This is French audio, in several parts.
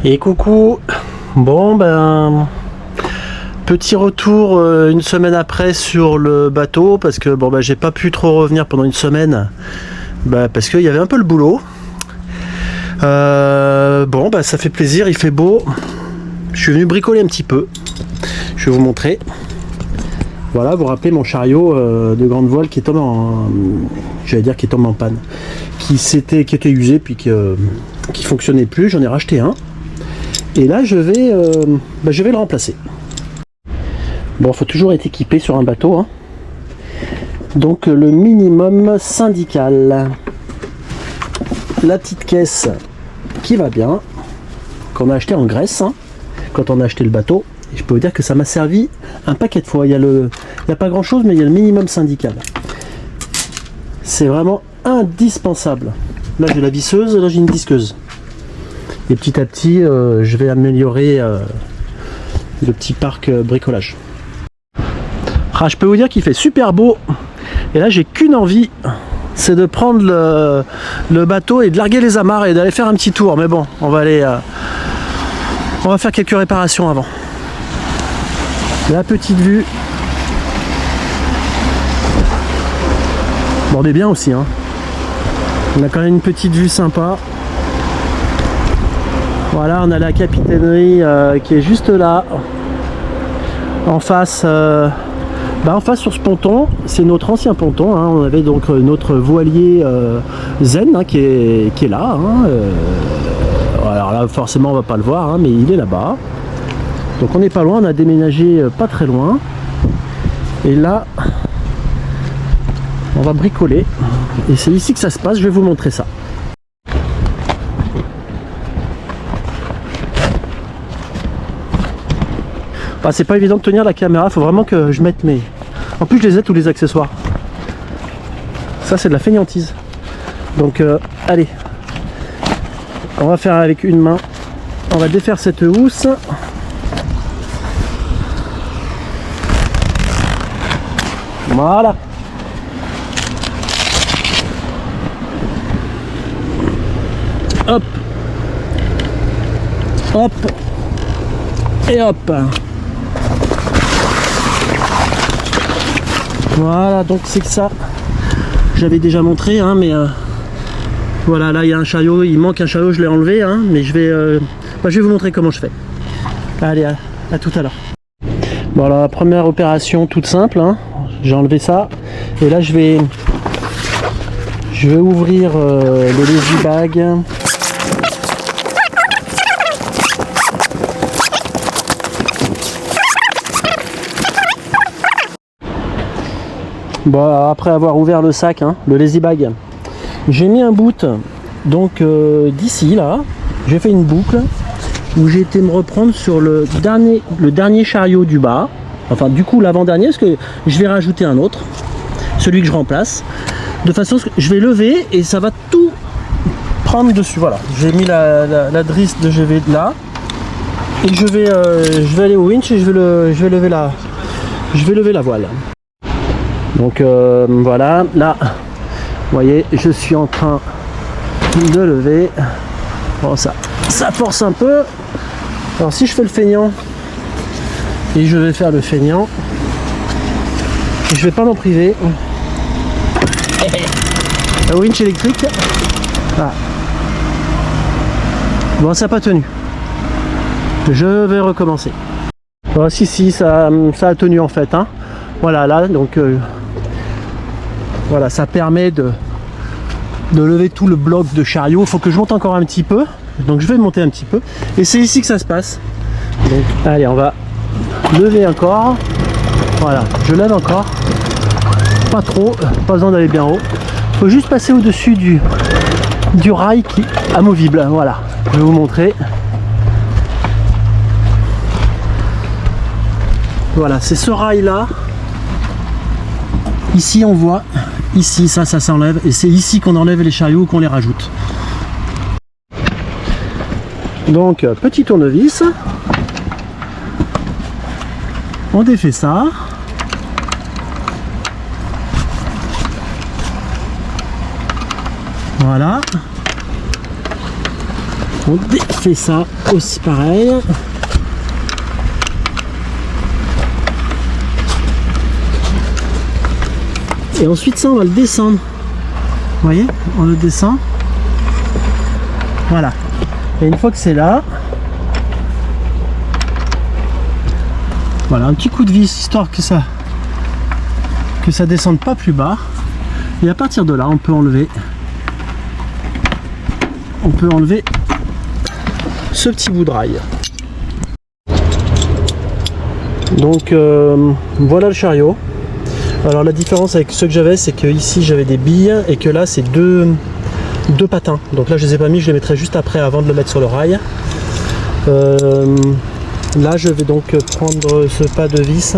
Et coucou. Bon ben petit retour une semaine après sur le bateau parce que bon ben j'ai pas pu trop revenir pendant une semaine parce qu'il y avait un peu le boulot. Bon ben ça fait plaisir, il fait beau. Je suis venu bricoler un petit peu. Je vais vous montrer. Voilà, vous vous rappelez mon chariot de grande voile qui est tombé en, j'allais dire qui est tombé en panne, qui était usé puis qui fonctionnait plus. J'en ai racheté un. Et là, je vais le remplacer. Bon, il faut toujours être équipé sur un bateau, hein. Donc, le minimum syndical. La petite caisse qui va bien, qu'on a acheté en Grèce, hein, quand on a acheté le bateau. Et je peux vous dire que ça m'a servi un paquet de fois. Il y a pas grand-chose, mais il y a le minimum syndical. C'est vraiment indispensable. Là, j'ai la visseuse, là, j'ai une disqueuse. Et petit à petit, je vais améliorer le petit parc bricolage. Ah, je peux vous dire qu'il fait super beau. Et là, j'ai qu'une envie, c'est de prendre le bateau et de larguer les amarres et d'aller faire un petit tour. Mais bon, on va faire quelques réparations avant. La petite vue. Bon, on est bien aussi, hein. On a quand même une petite vue sympa. Voilà, on a la capitainerie qui est juste là, en face, en face sur ce ponton. C'est notre ancien ponton, hein. On avait donc notre voilier Zen, hein, qui est là, hein. Alors là, forcément, on va pas le voir, hein, mais il est là-bas. Donc on n'est pas loin, on a déménagé pas très loin. Et là, on va bricoler. Et c'est ici que ça se passe, je vais vous montrer ça. Ah, c'est pas évident de tenir la caméra, faut vraiment que je mette mes... En plus je les ai tous les accessoires. Ça c'est de la fainéantise. Donc allez. On va faire avec une main. On va défaire cette housse. Voilà. Hop. Hop. Et hop. Voilà, donc c'est que ça. J'avais déjà montré, hein, mais voilà, là il y a un chariot, il manque un chariot, je l'ai enlevé, hein, mais je vais vous montrer comment je fais. Allez, à tout à l'heure. Bon, alors la première opération toute simple, hein, j'ai enlevé ça, et là je vais ouvrir le lazy bag. Bon, après avoir ouvert le sac, hein, le lazy bag, j'ai mis un bout donc d'ici là, j'ai fait une boucle où j'ai été me reprendre sur le dernier chariot du bas, enfin du coup l'avant-dernier, parce que je vais rajouter un autre, celui que je remplace, de façon que je vais lever et ça va tout prendre dessus. Voilà, j'ai mis la drisse de GV là et je vais aller au winch et je vais lever la voile. Donc voilà, là, vous voyez, je suis en train de lever. Bon, ça force un peu. Alors si je fais le feignant, et je vais faire le feignant, je vais pas m'en priver. Un winch électrique. Ah. Bon, ça n'a pas tenu. Je vais recommencer. Bon, si, ça a tenu en fait, hein. Voilà, là, donc... voilà, ça permet de lever tout le bloc de chariot. Il faut que je monte encore un petit peu. Donc je vais monter un petit peu. Et c'est ici que ça se passe. Donc allez, on va lever encore. Voilà, je lève encore. Pas trop, pas besoin d'aller bien haut. Il faut juste passer au-dessus du rail qui est amovible. Voilà, je vais vous montrer. Voilà, c'est ce rail-là. Ici on voit, ici ça s'enlève, et c'est ici qu'on enlève les chariots ou qu'on les rajoute. Donc petit tournevis, on défait ça. Voilà. On défait ça aussi pareil. Et ensuite ça on va le descendre. Vous voyez, on le descend. Voilà. Et une fois que c'est là, voilà, un petit coup de vis histoire que ça descende pas plus bas. Et à partir de là, on peut enlever ce petit bout de rail. Donc voilà le chariot. Alors la différence avec ceux que j'avais, c'est que ici j'avais des billes et que là c'est deux patins. Donc là je les ai pas mis, je les mettrai juste après avant de le mettre sur le rail. Là je vais donc prendre ce pas de vis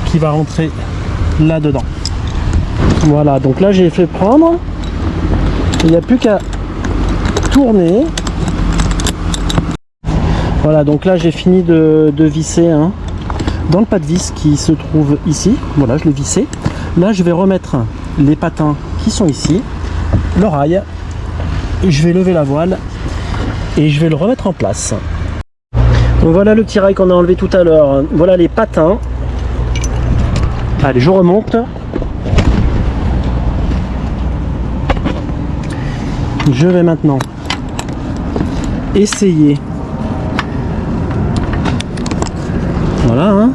qui va rentrer là dedans. Voilà, donc là j'ai fait prendre, il n'y a plus qu'à tourner. Voilà, donc là j'ai fini de visser dans le pas de vis qui se trouve ici. Voilà, je l'ai vissé. Là je vais remettre les patins qui sont ici, le rail, je vais lever la voile et je vais le remettre en place. Donc voilà le petit rail qu'on a enlevé tout à l'heure. Voilà les patins. Allez, je remonte. Je vais maintenant essayer. Voilà.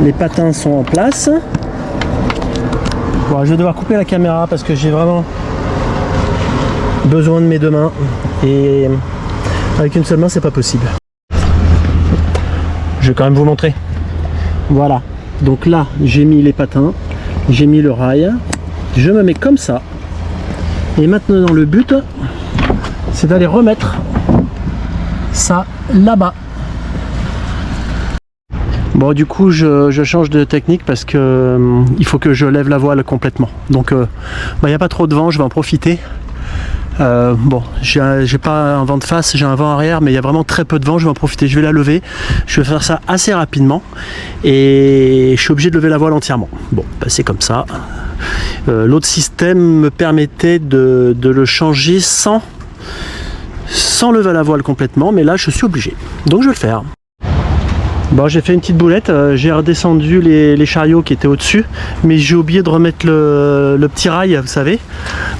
Les patins sont en place. Bon, je vais devoir couper la caméra parce que j'ai vraiment besoin de mes deux mains et avec une seule main c'est pas possible. Je vais quand même vous montrer. Voilà, donc là j'ai mis les patins, j'ai mis le rail, je me mets comme ça et maintenant le but c'est d'aller remettre ça là-bas. Bon, du coup je change de technique parce que il faut que je lève la voile complètement, donc il n'y a pas trop de vent, je vais en profiter. Bon, j'ai pas un vent de face, j'ai un vent arrière, mais il y a vraiment très peu de vent, je vais en profiter, je vais la lever, je vais faire ça assez rapidement et je suis obligé de lever la voile entièrement. Bon, bah c'est comme ça. L'autre système me permettait de le changer sans lever la voile complètement, mais là je suis obligé, donc je vais le faire. Bon, j'ai fait une petite boulette, j'ai redescendu les chariots qui étaient au-dessus, mais j'ai oublié de remettre le petit rail, vous savez.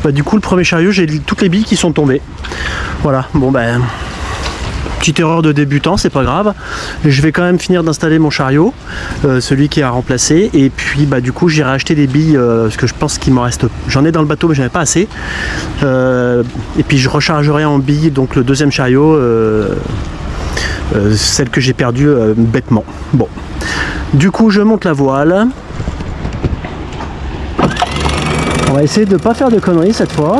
Bah, du coup, le premier chariot, j'ai toutes les billes qui sont tombées. Voilà, bon ben, petite erreur de débutant, c'est pas grave. Je vais quand même finir d'installer mon chariot, celui qui est à remplacer, et puis bah du coup, j'irai acheter des billes, parce que je pense qu'il m'en reste. J'en ai dans le bateau, mais j'en ai pas assez. Et puis je rechargerai en billes donc le deuxième chariot. Celle que j'ai perdue bêtement. Bon, du coup je monte la voile. On va essayer de ne pas faire de conneries cette fois.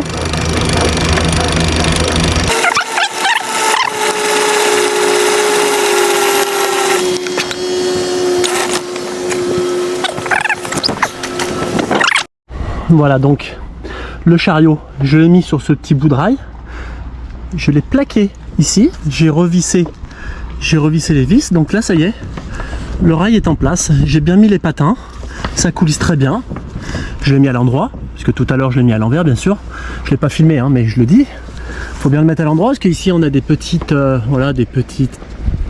Voilà, donc le chariot, je l'ai mis sur ce petit bout de rail. Je l'ai plaqué ici. J'ai revissé les vis, donc là ça y est, le rail est en place, j'ai bien mis les patins, ça coulisse très bien, je l'ai mis à l'endroit, parce que tout à l'heure je l'ai mis à l'envers bien sûr, je l'ai pas filmé mais je le dis, faut bien le mettre à l'endroit, parce qu'ici on a des petites voilà, des petits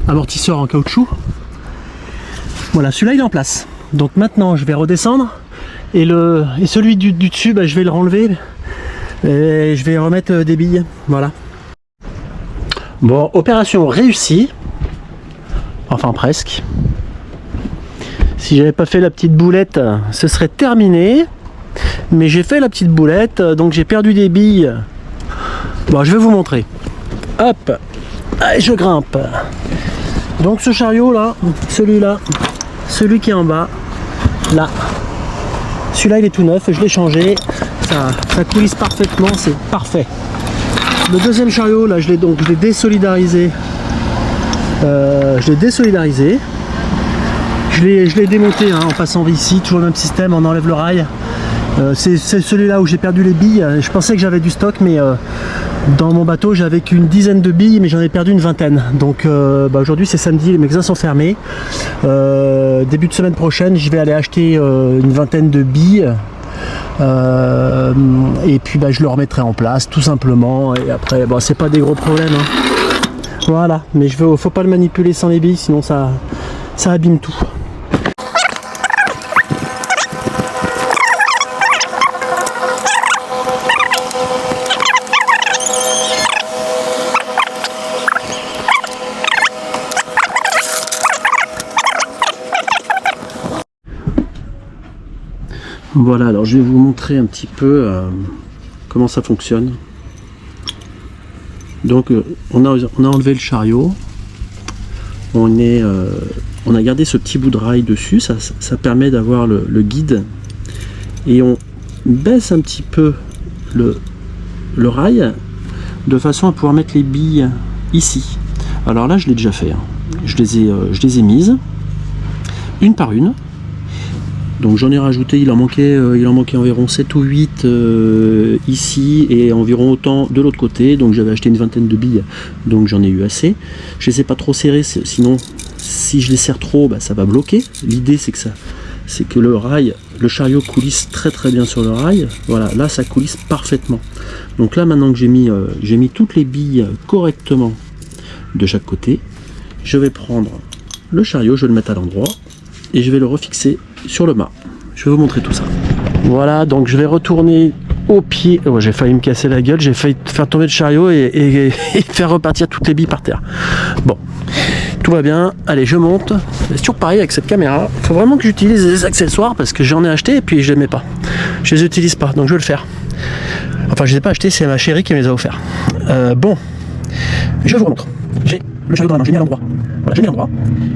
amortisseurs en caoutchouc. Voilà, celui-là il est en place, donc maintenant je vais redescendre, et celui du dessus, bah, je vais le renlever, et je vais remettre des billes, voilà. Bon, opération réussie. Enfin presque. Si j'avais pas fait la petite boulette, ce serait terminé. Mais j'ai fait la petite boulette, donc j'ai perdu des billes. Bon, je vais vous montrer. Hop, allez, je grimpe. Donc ce chariot là, celui-là, celui qui est en bas, là. Celui-là il est tout neuf, je l'ai changé. Ça coulisse parfaitement, c'est parfait. Le deuxième chariot là, je l'ai désolidarisé. Je l'ai démonté en passant ici, toujours le même système, on enlève le rail. C'est celui-là où j'ai perdu les billes. Je pensais que j'avais du stock, mais dans mon bateau j'avais qu'une dizaine de billes, mais j'en ai perdu une vingtaine. Donc aujourd'hui c'est samedi, les magasins sont fermés. Début de semaine prochaine, je vais aller acheter une vingtaine de billes et puis bah, je le remettrai en place tout simplement, et après bon, c'est pas des gros problèmes, hein. Voilà, mais faut pas le manipuler sans les billes, sinon ça abîme tout. Voilà, alors je vais vous montrer un petit peu comment ça fonctionne. Donc on a enlevé le chariot, on a gardé ce petit bout de rail dessus, ça permet d'avoir le guide, et on baisse un petit peu le rail de façon à pouvoir mettre les billes ici. Alors là je l'ai déjà fait, hein. Je les ai mises une par une. Donc j'en ai rajouté, il en manquait environ 7 ou 8 ici, et environ autant de l'autre côté. Donc j'avais acheté une vingtaine de billes, donc j'en ai eu assez. Je les ai pas trop serrées, sinon si je les serre trop, bah, ça va bloquer. L'idée c'est que le chariot coulisse très très bien sur le rail. Voilà, là ça coulisse parfaitement. Donc là maintenant que j'ai mis toutes les billes correctement de chaque côté, je vais prendre le chariot, je vais le mettre à l'endroit et je vais le refixer sur le mât. Je vais vous montrer tout ça. Voilà, donc je vais retourner au pied. Oh, j'ai failli me casser la gueule, j'ai failli faire tomber le chariot et faire repartir toutes les billes par terre. Bon, tout va bien. Allez, je monte. C'est toujours pareil avec cette caméra. Il faut vraiment que j'utilise des accessoires parce que j'en ai acheté et puis je les mets pas. Je les utilise pas, donc je vais le faire. Enfin, je les ai pas achetés, c'est ma chérie qui me les a offerts. Bon, je vous remontre. J'ai le chariot dans la main, j'ai mis à l'endroit. Voilà, j'ai mis à l'endroit.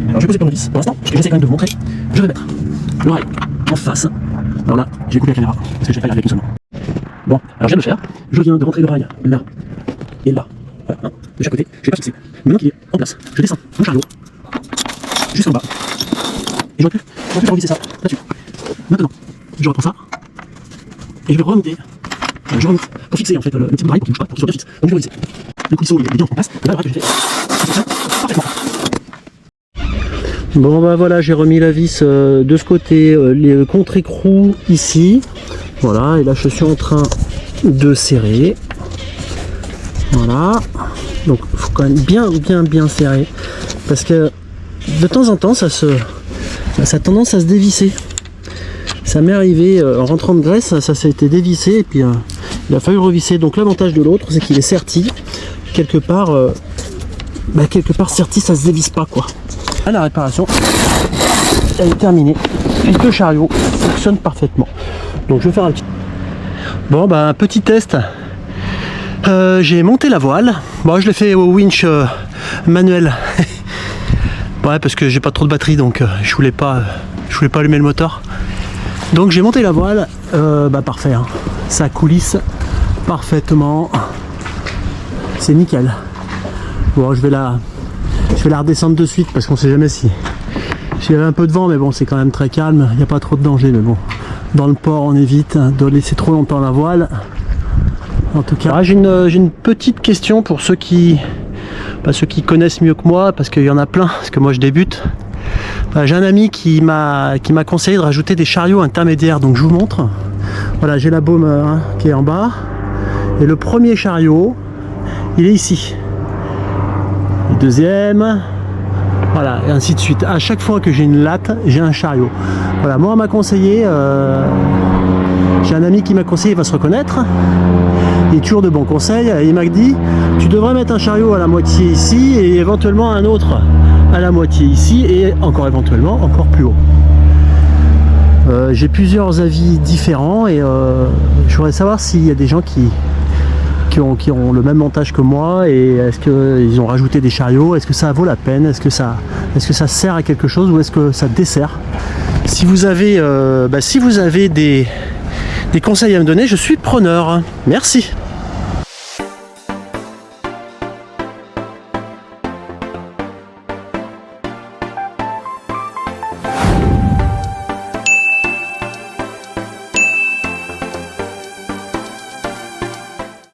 Alors je vais poser le tournevis pour l'instant, parce que j'essaie quand même de vous montrer. Je vais mettre le rail en face. Alors là, j'ai coupé la caméra, parce que j'ai pas regardé avec une seule main. Bon, alors je viens de le faire. Je viens de rentrer le rail là et là. Voilà, hein, de chaque côté. Je l'ai pas fixé. Maintenant qu'il est en place, je descends mon chariot jusqu'en bas. Et j'aurais pu faire revisser ça là-dessus. Maintenant, je reprends ça. Et je vais remonter. Je remonte pour fixer en fait le petit bout de rail pour qu'il bouge pas, pour qu'il soit bien fixe. Donc je vais revisser. Le coulisseau il est bien en place. Et là, le rail que j'ai fait, parfaitement. Bon bah voilà, j'ai remis la vis de ce côté, les contre-écrous ici. Voilà, et là je suis en train de serrer. Voilà. Donc il faut quand même bien serrer. Parce que de temps en temps ça a tendance à se dévisser. Ça m'est arrivé en rentrant de graisse, ça s'est été dévissé et puis il a fallu le revisser. Donc l'avantage de l'autre c'est qu'il est serti. Quelque part serti, ça se dévisse pas quoi. À la réparation, elle est terminée. Et le chariot fonctionne parfaitement. Donc je vais faire un petit. Bon bah un petit test. J'ai monté la voile. Bon je l'ai fait au winch manuel. Ouais parce que j'ai pas trop de batterie donc je voulais pas allumer le moteur. Donc j'ai monté la voile. Bah parfait. Hein. Ça coulisse parfaitement. C'est nickel. Bon je vais la redescendre de suite parce qu'on sait jamais s'il y avait un peu de vent, mais bon c'est quand même très calme, il n'y a pas trop de danger, mais bon dans le port on évite de laisser trop longtemps la voile. En tout cas j'ai une petite question pour ceux qui connaissent mieux que moi, parce qu'il y en a plein, parce que moi je débute. J'ai un ami qui m'a conseillé de rajouter des chariots intermédiaires, donc je vous montre. Voilà, j'ai la baume qui est en bas et le premier chariot il est ici. Le deuxième, voilà, et ainsi de suite. À chaque fois que j'ai une latte, j'ai un chariot. Voilà, moi on m'a conseillé, j'ai un ami qui m'a conseillé, il va se reconnaître, il est toujours de bons conseils, et il m'a dit, tu devrais mettre un chariot à la moitié ici, et éventuellement un autre à la moitié ici, et encore éventuellement encore plus haut. J'ai plusieurs avis différents, et je voudrais savoir s'il y a des gens qui ont le même montage que moi, et est-ce qu'ils ont rajouté des chariots, est-ce que ça vaut la peine, est-ce que ça sert à quelque chose ou est-ce que ça dessert. Si vous avez des conseils à me donner, je suis preneur. Merci.